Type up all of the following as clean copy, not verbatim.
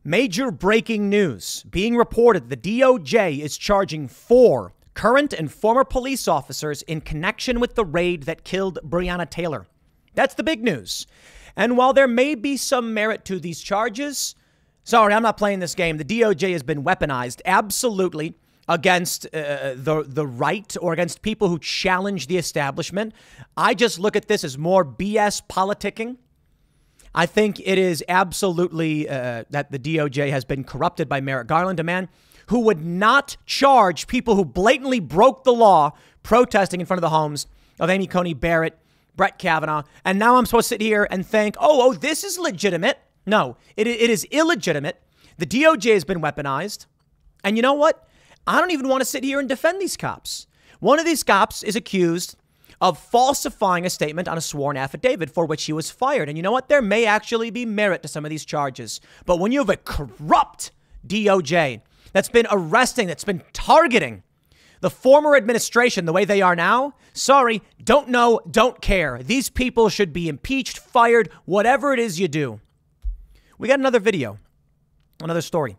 Major breaking news being reported. The DOJ is charging 4 current and former police officers in connection with the raid that killed Breonna Taylor. That's the big news. And while there may be some merit to these charges, sorry, I'm not playing this game. The DOJ has been weaponized absolutely against the right or against people who challenge the establishment. I just look at this as more BS politicking. I think it is absolutely that the DOJ has been corrupted by Merrick Garland, a man who would not charge people who blatantly broke the law protesting in front of the homes of Amy Coney Barrett, Brett Kavanaugh. And now I'm supposed to sit here and think, oh, this is legitimate. No, it is illegitimate. The DOJ has been weaponized. And you know what? I don't even want to sit here and defend these cops. One of these cops is accused of falsifying a statement on a sworn affidavit for which he was fired. And you know what? There may actually be merit to some of these charges. But when you have a corrupt DOJ that's been arresting, that's been targeting the former administration the way they are now, sorry, don't know, don't care. These people should be impeached, fired, whatever it is you do. We got another video, another story.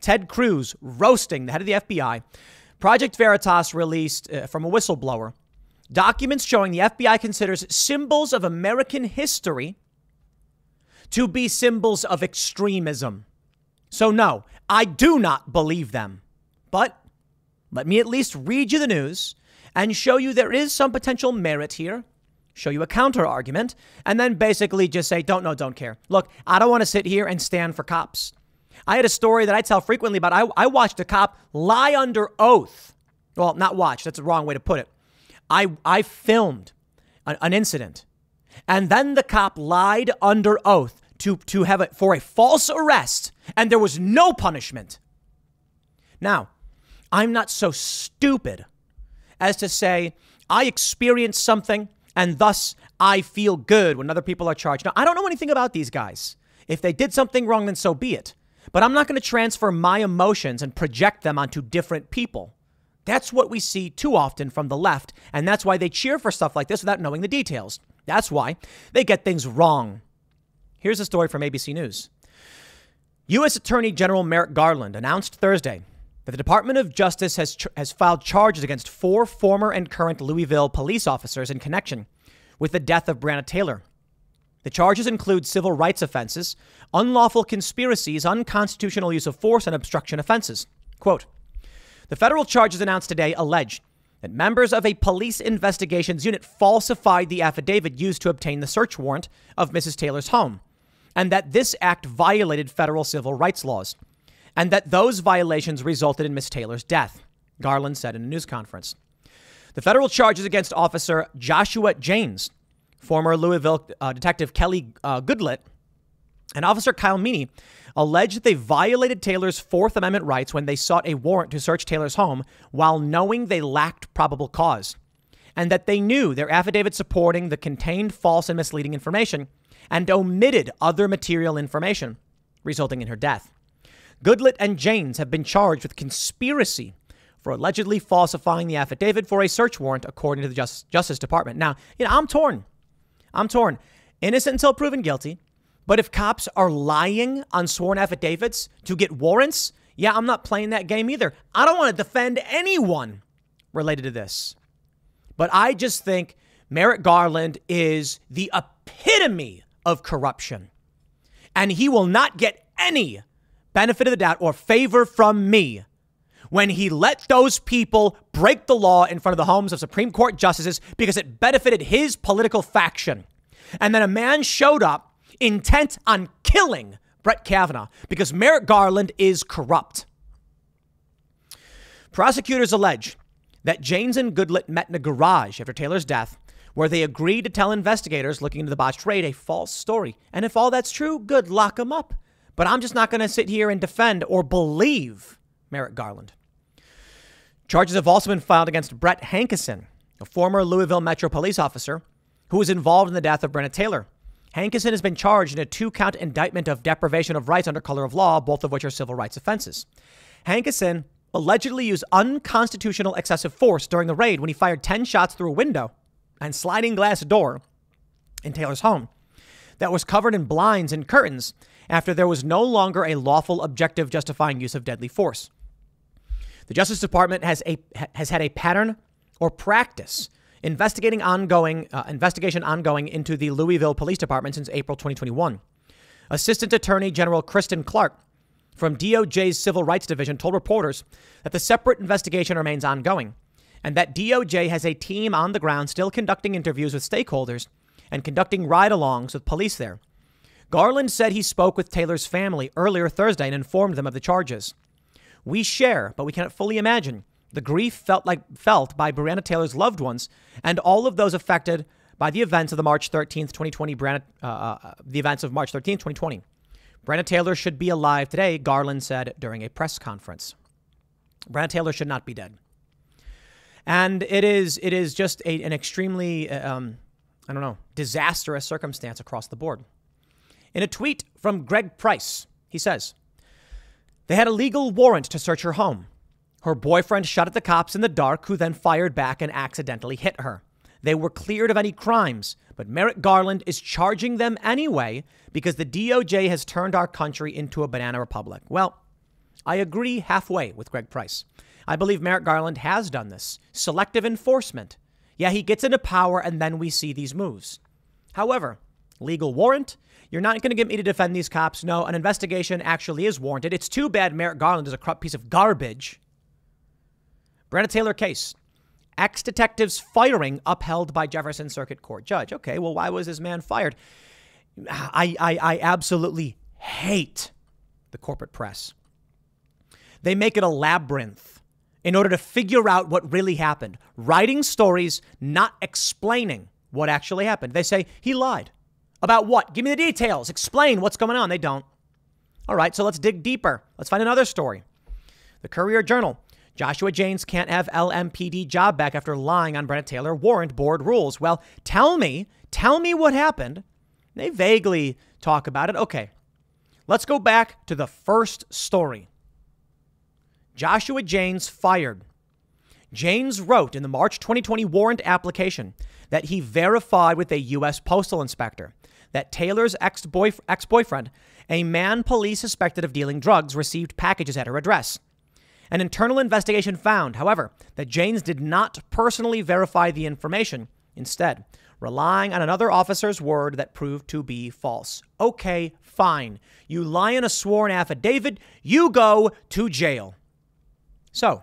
Ted Cruz roasting the head of the FBI. Project Veritas released from a whistleblower documents showing the FBI considers symbols of American history to be symbols of extremism. So no, I do not believe them. But let me at least read you the news and show you there is some potential merit here, show you a counter argument, and then basically just say, don't know, don't care. Look, I don't want to sit here and stand for cops. I had a story that I tell frequently about. I watched a cop lie under oath. Well, not watch. That's the wrong way to put it. I filmed an incident, and then the cop lied under oath to have it for a false arrest, and there was no punishment. Now, I'm not so stupid as to say I experienced something and thus I feel good when other people are charged. Now, I don't know anything about these guys. If they did something wrong, then so be it. But I'm not going to transfer my emotions and project them onto different people. That's what we see too often from the left, and that's why they cheer for stuff like this without knowing the details. That's why they get things wrong. Here's a story from ABC News. U.S. Attorney General Merrick Garland announced Thursday that the Department of Justice has filed charges against 4 former and current Louisville police officers in connection with the death of Breonna Taylor. The charges include civil rights offenses, unlawful conspiracies, unconstitutional use of force, and obstruction offenses. Quote, the federal charges announced today allege that members of a police investigations unit falsified the affidavit used to obtain the search warrant of Mrs. Taylor's home, and that this act violated federal civil rights laws, and that those violations resulted in Miss Taylor's death, Garland said in a news conference. The federal charges against Officer Joshua Janes, former Louisville Detective Kelly Goodlett, and Officer Kyle Meany allege that they violated Taylor's Fourth Amendment rights when they sought a warrant to search Taylor's home while knowing they lacked probable cause, and that they knew their affidavit supporting the contained false and misleading information and omitted other material information, resulting in her death. Goodlett and Janes have been charged with conspiracy for allegedly falsifying the affidavit for a search warrant, according to the Justice Department. Now, I'm torn. Innocent until proven guilty. But if cops are lying on sworn affidavits to get warrants, I'm not playing that game either. I don't want to defend anyone related to this. But I just think Merrick Garland is the epitome of corruption. And he will not get any benefit of the doubt or favor from me when he let those people break the law in front of the homes of Supreme Court justices because it benefited his political faction. And then a man showed up intent on killing Brett Kavanaugh because Merrick Garland is corrupt. Prosecutors allege that Janes and Goodlett met in a garage after Taylor's death, where they agreed to tell investigators looking into the botched raid a false story. And if all that's true, good, lock them up. But I'm just not going to sit here and defend or believe Merrick Garland. Charges have also been filed against Brett Hankison, a former Louisville Metro police officer who was involved in the death of Breonna Taylor. Hankison has been charged in a 2-count indictment of deprivation of rights under color of law, both of which are civil rights offenses. Hankison allegedly used unconstitutional excessive force during the raid when he fired 10 shots through a window and sliding glass door in Taylor's home that was covered in blinds and curtains after there was no longer a lawful objective justifying use of deadly force. The Justice Department has had a pattern or practice investigation ongoing into the Louisville Police Department since April 2021. Assistant Attorney General Kristen Clark from DOJ's Civil Rights Division told reporters that the separate investigation remains ongoing and that DOJ has a team on the ground still conducting interviews with stakeholders and conducting ride-alongs with police there. Garland said he spoke with Taylor's family earlier Thursday and informed them of the charges. We share, but we cannot fully imagine, the grief felt by Breonna Taylor's loved ones and all of those affected by the events of the March 13th, 2020, the events of March 13th, 2020. Breonna Taylor should be alive today, Garland said during a press conference. Breonna Taylor should not be dead. And it is just an extremely, disastrous circumstance across the board. In a tweet from Greg Price, he says, they had a legal warrant to search her home. Her boyfriend shot at the cops in the dark, who then fired back and accidentally hit her. They were cleared of any crimes, but Merrick Garland is charging them anyway because the DOJ has turned our country into a banana republic. Well, I agree halfway with Greg Price. I believe Merrick Garland has done this. Selective enforcement. Yeah, he gets into power and then we see these moves. However, legal warrant? You're not going to get me to defend these cops. No, an investigation actually is warranted. It's too bad Merrick Garland is a corrupt piece of garbage. Breonna Taylor case. Ex-detectives firing upheld by Jefferson Circuit Court judge. Okay, well, why was this man fired? I absolutely hate the corporate press. They make it a labyrinth in order to figure out what really happened. Writing stories, not explaining what actually happened. They say he lied. About what? Give me the details. Explain what's going on. They don't. All right, so let's dig deeper. Let's find another story. The Courier-Journal. Joshua Janes can't have LMPD job back after lying on Breonna Taylor. Warrant board rules. Well, tell me what happened. They vaguely talk about it. Okay, let's go back to the first story. Joshua Janes fired. Janes wrote in the March 2020 warrant application that he verified with a U.S. postal inspector that Taylor's ex-boyfriend, a man police suspected of dealing drugs, received packages at her address. An internal investigation found, however, that Janes did not personally verify the information, instead relying on another officer's word that proved to be false. Okay, fine. You lie in a sworn affidavit, you go to jail. So,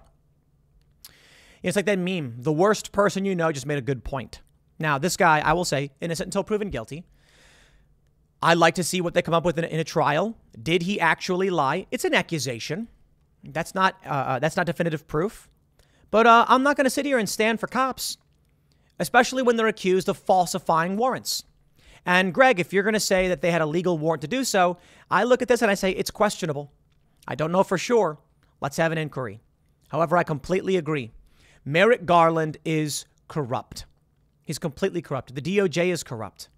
it's like that meme, the worst person you know just made a good point. Now, this guy, I will say, innocent until proven guilty. I'd like to see what they come up with in a trial. Did he actually lie? It's an accusation. That's not definitive proof. But I'm not going to sit here and stand for cops, especially when they're accused of falsifying warrants. And Greg, if you're going to say that they had a legal warrant to do so, I look at this and I say it's questionable. I don't know for sure. Let's have an inquiry. However, I completely agree. Merrick Garland is corrupt. He's completely corrupt. The DOJ is corrupt.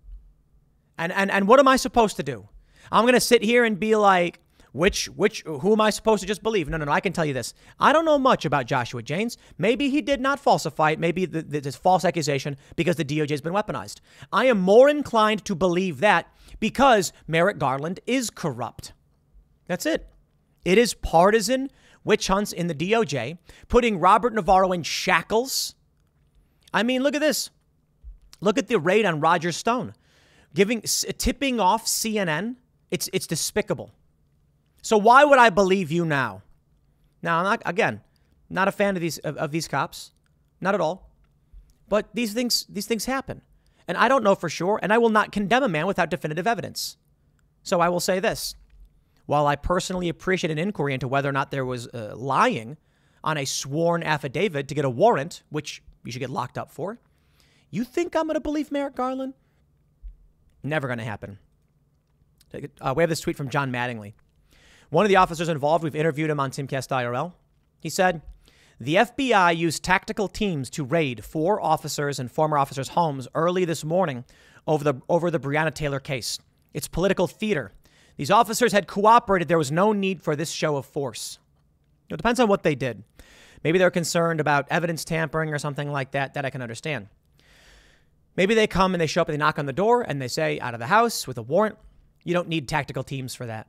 And what am I supposed to do? I'm going to sit here and be like, who am I supposed to just believe? No, I can tell you this. I don't know much about Joshua Janes. Maybe he did not falsify it. Maybe this false accusation because the DOJ has been weaponized. I am more inclined to believe that because Merrick Garland is corrupt. That's it. It is partisan witch hunts in the DOJ, putting Robert Navarro in shackles. I mean, look at this. Look at the raid on Roger Stone, tipping off CNN. It's despicable. So why would I believe you now? Now, I'm not a fan of these cops, not at all. But these things happen, and I don't know for sure, and I will not condemn a man without definitive evidence. So I will say this: while I personally appreciate an inquiry into whether or not there was lying on a sworn affidavit to get a warrant, which you should get locked up for, you think I'm going to believe Merrick Garland? Never going to happen. We have this tweet from John Mattingly. One of the officers involved, we've interviewed him on Timcast IRL. He said, the FBI used tactical teams to raid 4 officers and former officers' homes early this morning over the Breonna Taylor case. It's political theater. These officers had cooperated. There was no need for this show of force. It depends on what they did. Maybe they're concerned about evidence tampering or something like that I can understand. Maybe they come and they show up and they knock on the door and they say, out of the house with a warrant. You don't need tactical teams for that.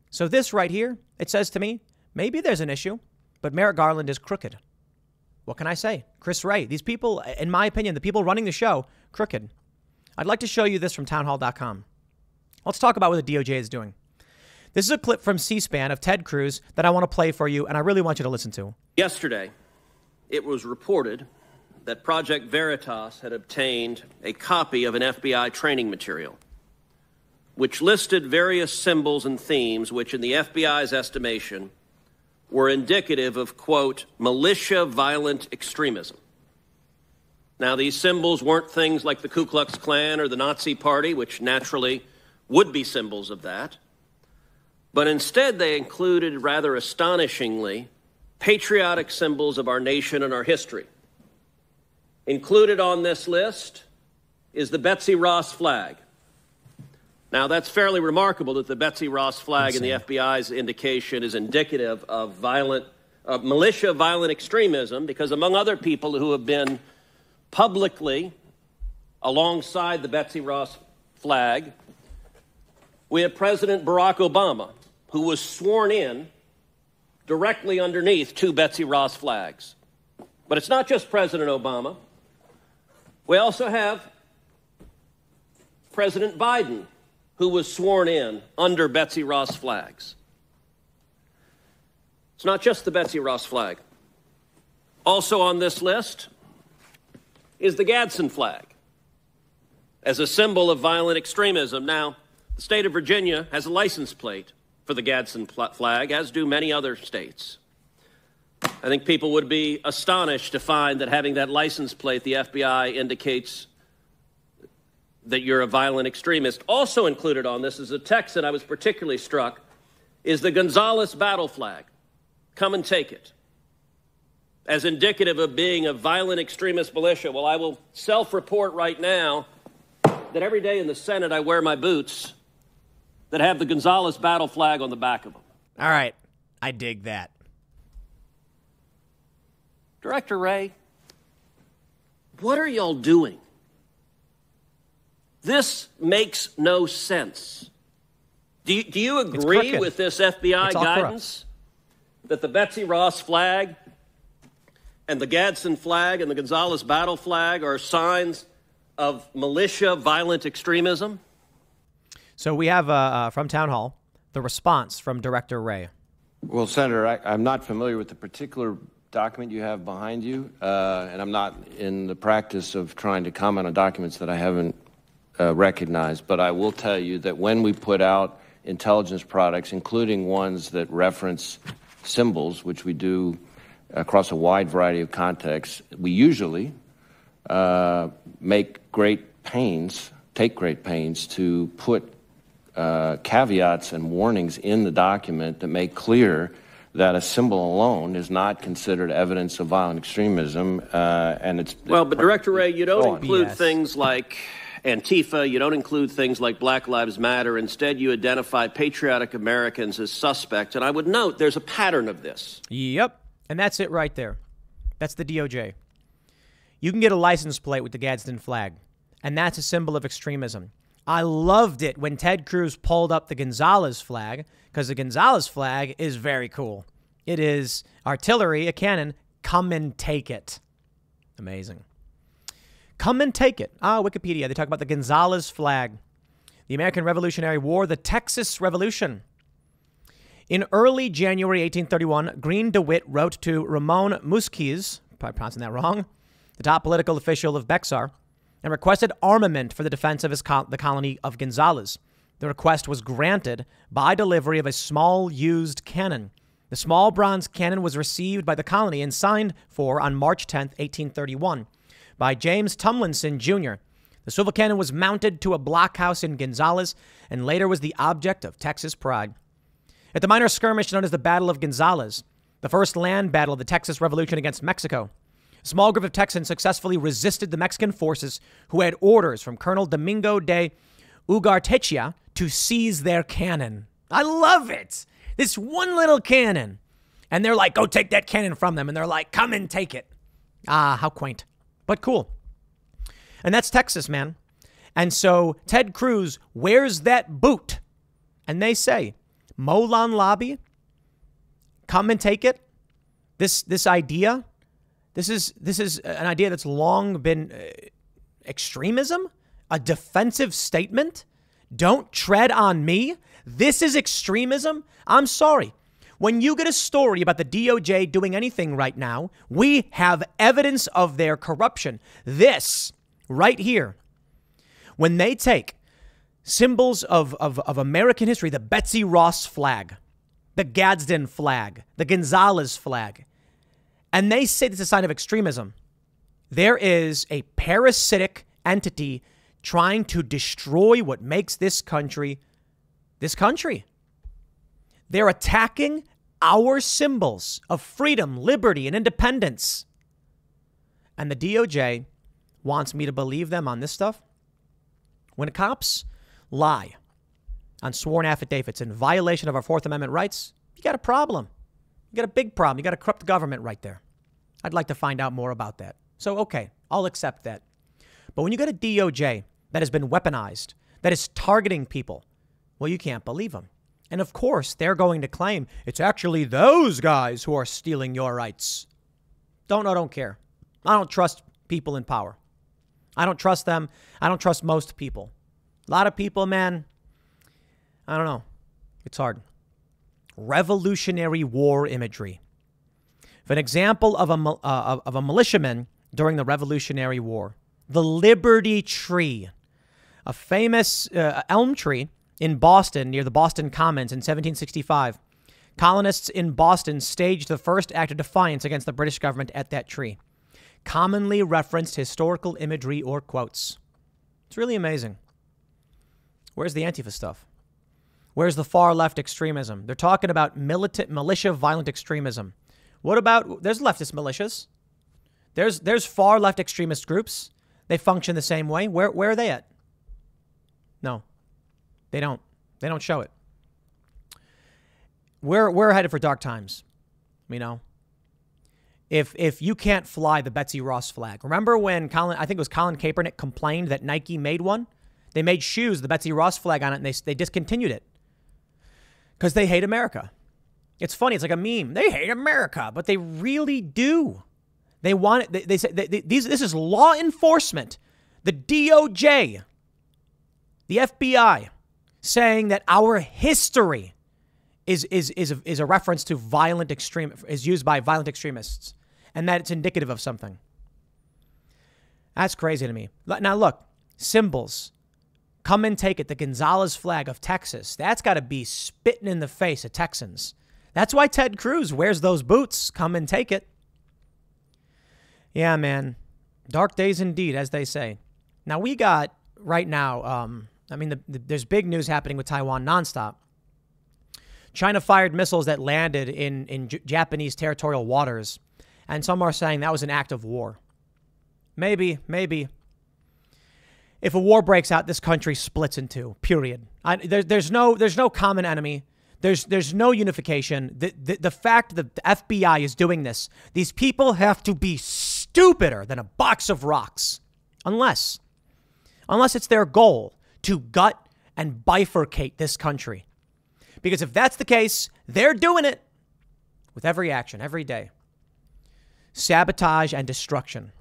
So this right here, it says to me, maybe there's an issue, but Merrick Garland is crooked. What can I say? Chris Wray, these people, in my opinion, the people running the show, crooked. I'd like to show you this from townhall.com. Let's talk about what the DOJ is doing. This is a clip from C-SPAN of Ted Cruz that I want to play for you, and I really want you to listen to. Yesterday, it was reported that Project Veritas had obtained a copy of an FBI training material, which listed various symbols and themes which, in the FBI's estimation, were indicative of, quote, militia violent extremism. Now, these symbols weren't things like the Ku Klux Klan or the Nazi Party, which naturally would be symbols of that, but instead they included, rather astonishingly, patriotic symbols of our nation and our history. Included on this list is the Betsy Ross flag. Now, that's fairly remarkable that the Betsy Ross flag in the FBI's indication is indicative of militia violent extremism, because among other people who have been publicly alongside the Betsy Ross flag, we have President Barack Obama, who was sworn in directly underneath two Betsy Ross flags. But it's not just President Obama. We also have President Biden, who was sworn in under Betsy Ross flags. It's not just the Betsy Ross flag. Also on this list is the Gadsden flag as a symbol of violent extremism. Now, the state of Virginia has a license plate for the Gadsden flag, as do many other states. I think people would be astonished to find that having that license plate, the FBI indicates that you're a violent extremist. Also included on this is a text that I was particularly struck, is the Gonzales battle flag. Come and take it. As indicative of being a violent extremist militia. Well, I will self-report right now that every day in the Senate I wear my boots that have the Gonzales battle flag on the back of them. All right. I dig that. Director Wray, what are y'all doing? This makes no sense. Do you agree with this FBI guidance that the Betsy Ross flag and the Gadsden flag and the Gonzales battle flag are signs of militia violent extremism? So we have, from Town Hall, the response from Director Wray. Well, Senator, I'm not familiar with the particular document you have behind you, and I'm not in the practice of trying to comment on documents that I haven't recognized. But I will tell you that when we put out intelligence products, including ones that reference symbols, which we do across a wide variety of contexts, we usually take great pains to put caveats and warnings in the document that make clear that a symbol alone is not considered evidence of violent extremism, and it's... Well, but Director Wray, you don't include things like Antifa, you don't include things like Black Lives Matter. Instead, you identify patriotic Americans as suspects, and I would note there's a pattern of this. Yep, and that's it right there. That's the DOJ. You can get a license plate with the Gadsden flag, and that's a symbol of extremism. I loved it when Ted Cruz pulled up the Gonzales flag, because the Gonzales flag is very cool. It is artillery, a cannon. Come and take it. Amazing. Come and take it. Wikipedia. They talk about the Gonzales flag. The American Revolutionary War, the Texas Revolution. In early January 1831, Green DeWitt wrote to Ramon Musquiz, probably pronouncing that wrong, the top political official of Bexar, and requested armament for the defense of the colony of Gonzales. The request was granted by delivery of a small used cannon. The small bronze cannon was received by the colony and signed for on March 10, 1831, by James Tumlinson, Jr. The swivel cannon was mounted to a blockhouse in Gonzales and later was the object of Texas pride. At the minor skirmish known as the Battle of Gonzales, the first land battle of the Texas Revolution against Mexico, a small group of Texans successfully resisted the Mexican forces who had orders from Colonel Domingo de Ugartecha to seize their cannon. I love it. This one little cannon. And they're like, go take that cannon from them. And they're like, come and take it. How quaint, but cool. And that's Texas, man. And so Ted Cruz wears that boot and they say, Molan lobby, come and take it. This idea, this is an idea that's long been extremism, a defensive statement. Don't tread on me. This is extremism. I'm sorry. When you get a story about the DOJ doing anything right now, we have evidence of their corruption. This right here, when they take symbols of American history, the Betsy Ross flag, the Gadsden flag, the Gonzalez flag, and they say it's a sign of extremism, there is a parasitic entity trying to destroy what makes this country this country. They're attacking our symbols of freedom, liberty, and independence. And the DOJ wants me to believe them on this stuff. When cops lie on sworn affidavits in violation of our Fourth Amendment rights, you got a problem. You got a big problem. You got a corrupt government right there. I'd like to find out more about that. So, okay, I'll accept that. But when you got a DOJ that has been weaponized, that is targeting people, well, you can't believe them. And of course, they're going to claim it's actually those guys who are stealing your rights. Don't care. I don't trust people in power. I don't trust them. I don't trust most people. A lot of people, man, I don't know. It's hard. Revolutionary War imagery. For an example of a militiaman during the Revolutionary War, the Liberty Tree, a famous elm tree in Boston near the Boston Commons in 1765. Colonists in Boston staged the first act of defiance against the British government at that tree. Commonly referenced historical imagery or quotes. It's really amazing. Where's the Antifa stuff? Where's the far left extremism? They're talking about militia violent extremism. What about, there's leftist militias. There's far left extremist groups. They function the same way. Where are they at? No, they don't. They don't show it. We're headed for dark times. You know, if you can't fly the Betsy Ross flag, remember when I think it was Colin Kaepernick complained that Nike made one? They made shoes, the Betsy Ross flag on it, and they discontinued it because they hate America. It's funny. It's like a meme. They hate America, but they really do. They want it. They say this is law enforcement, the DOJ, the FBI, saying that our history is a reference to is used by violent extremists, and that it's indicative of something. That's crazy to me. Now look, symbols. Come and take it. The Gonzalez flag of Texas. That's got to be spitting in the face of Texans. That's why Ted Cruz wears those boots. Come and take it. Yeah, man. Dark days indeed, as they say. Now, we got right now, there's big news happening with Taiwan nonstop. China fired missiles that landed in Japanese territorial waters. And some are saying that was an act of war. Maybe. If a war breaks out, this country splits in two, period. There's no common enemy. There's no unification. The fact that the FBI is doing this, these people have to be stupider than a box of rocks. Unless it's their goal to gut and bifurcate this country. Because if that's the case, they're doing it with every action, every day. Sabotage and destruction.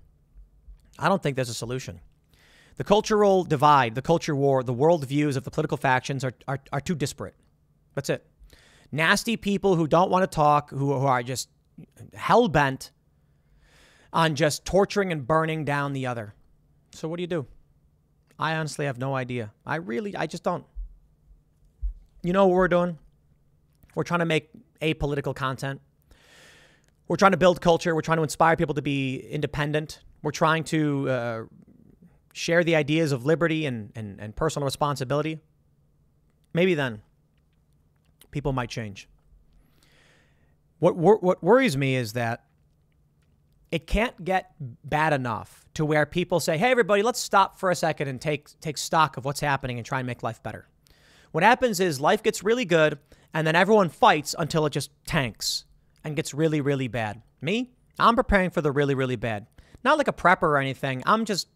I don't think there's a solution. The cultural divide, the culture war, the worldviews of the political factions are too disparate. That's it. Nasty people who don't want to talk, who are just hell-bent on just torturing and burning down the other. So what do you do? I honestly have no idea. I just don't. You know what we're doing? We're trying to make apolitical content. We're trying to build culture. We're trying to inspire people to be independent. We're trying to share the ideas of liberty and personal responsibility. Maybe then people might change. What worries me is that it can't get bad enough to where people say, hey, everybody, let's stop for a second and take stock of what's happening and try and make life better. What happens is life gets really good, and then everyone fights until it just tanks and gets really, really bad. Me, I'm preparing for the really, really bad. Not like a prepper or anything. I'm just,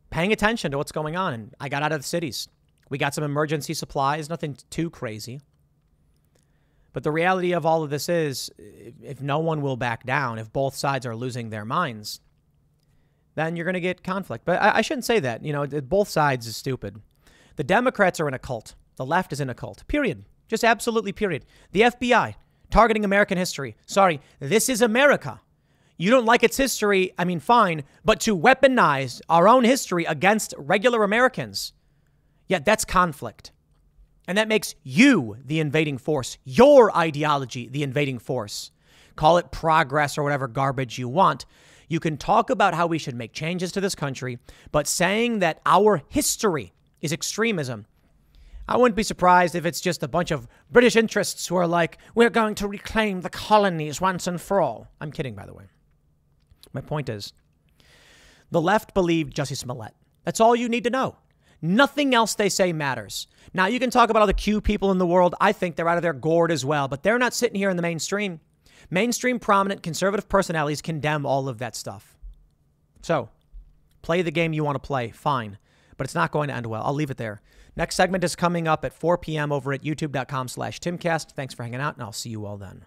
paying attention to what's going on. And I got out of the cities. We got some emergency supplies, nothing too crazy. But the reality of all of this is, if no one will back down, if both sides are losing their minds, then you're going to get conflict. But I shouldn't say that. Both sides is stupid. The Democrats are in a cult. The left is in a cult. Period. Just absolutely period. The FBI, targeting American history. Sorry, this is America. You don't like its history, I mean, fine. But to weaponize our own history against regular Americans, yeah, that's conflict. And that makes you the invading force, your ideology the invading force. Call it progress or whatever garbage you want. You can talk about how we should make changes to this country, but saying that our history is extremism, I wouldn't be surprised if it's just a bunch of British interests who are like, we're going to reclaim the colonies once and for all. I'm kidding, by the way. My point is, the left believed Jussie Smollett. That's all you need to know. Nothing else they say matters. Now, you can talk about all the Q people in the world. I think they're out of their gourd as well, but they're not sitting here in the mainstream. Mainstream prominent conservative personalities condemn all of that stuff. So, play the game you want to play, fine, but it's not going to end well. I'll leave it there. Next segment is coming up at 4 p.m. over at youtube.com/Timcast. Thanks for hanging out, and I'll see you all then.